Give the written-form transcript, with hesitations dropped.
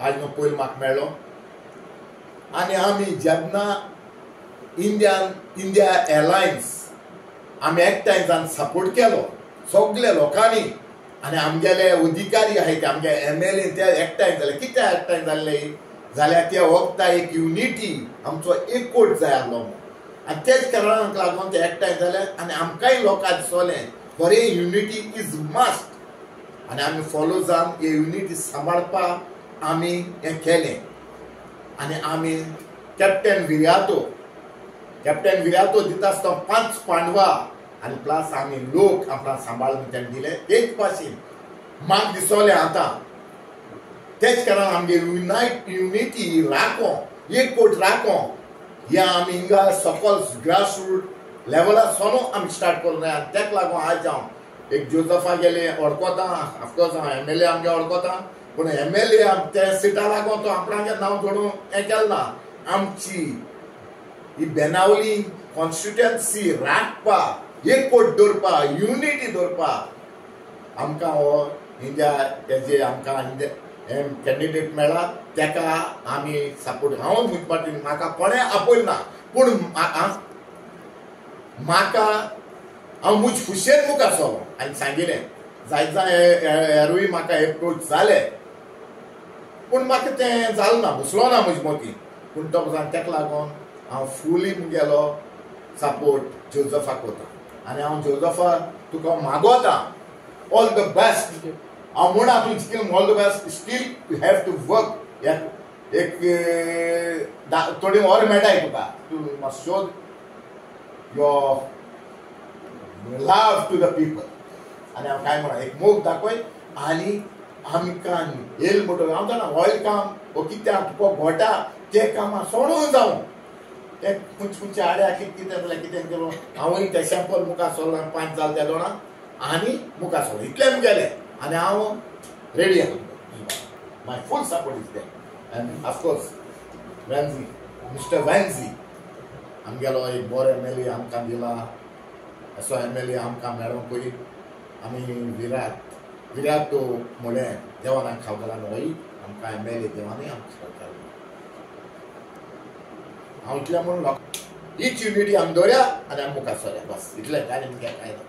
आज न्हू पयलीं म्हाका मेळ्ळो आनी आमी जेन्ना इंडिया एअरलायन्स आमी एकठांय जावन सपोर्ट केलो सगळे लोकांनी आनी आमगेले अधिकारी आहाय ते आमगे MLA ते एकठांय जाले कित्याक एकठांय जाल्ले जाल्यार त्या वखदां एक युनिटी आमचो एकवट जाय आसलो आनी तेच कारणाक लागून ते एकठांय जाले आनी आमकांय लोकांक दिसोलें बरें युनिटी इज मस्ट आनी आमी फॉलो जावन हे युनिटी सांबाळपाक आमी हें केलें आनी आमी कॅप्टन विरातो दिता आसतना 5 पांडवां आनी प्लस आमी लोक आपणाक सांबाळून तेणें दिले तेच भाशेन म्हाका दिसोलें आतां तेच कारण आमगे युनिटी राखो एकवट राखो हे आमी हिंगा सकल ग्रासरूट लेवलार सोनो आमी स्टार्ट करूं जाय आनी तेका लागून आज हांव एक जोजफा गेले वळखोता ऑफकोर्स हांव MLA आमगे वळखोता पूण MLA ते सिटा लागून तो आपणाचें नांव जोडून हें केलें ना आमची ही बेनावली कॉन्स्टिट्युएन्सी राखपाक एकवट दवरपाक युनिटी दवरपाक आमकां हो इंडिया हेजे आमकां कॅन्डिडेट मेळ्ळा तेका आमी सपोर्ट हांव म्हजे पाटीन म्हाका कोणें आपयलें ना पूण म्हाका हांव म्हजे खुशेन मुखार सरलो आनी सांगिल्लें जायत हेरूय म्हाका एप्रोच जाले पूण म्हाका तें जालें ना बसलो ना म्हजे मतीन पूण तो तेका लागून हांव फुली मुगेलो सपोर्ट जोजफाक कोता आनी हांव जोजफा तुका मागोता ऑल द बेस्ट हांव म्हणा तुवें जितलें all the best still you have to work एक थोडी वर मेळटाय तुका टू must show your love to the people आनी हांव काय म्हणा एक मोग दाखय आनी आमकां येल म्हणटो हांव जाणा ऑयल काम वो कित्याक तुका घोटा ते कामां सोडून जावं ते खंयचे आड्या कितें जाल्यार कितें केलो हांवूय ते सॅम्पल मुखार सरलो 5 जाल त्या दोना आनी मुखार सरलो इतलें गेलें आनी हांव रेडी आहा my full support is there and of course mister वॅन्झी आमगेलो एक बरो MLA आमकां दिला असो MLA आमकां मेळोंक पयलीं आमी विराट तो म्हळें देवानाक खावताला न्हय आमकां MLA देवानूय आमकां हांव इतलें म्हणून हीच युनिटी आमी दवरया आनी आमी मुखार सरया बस इतलें आनी मुखार कांय ना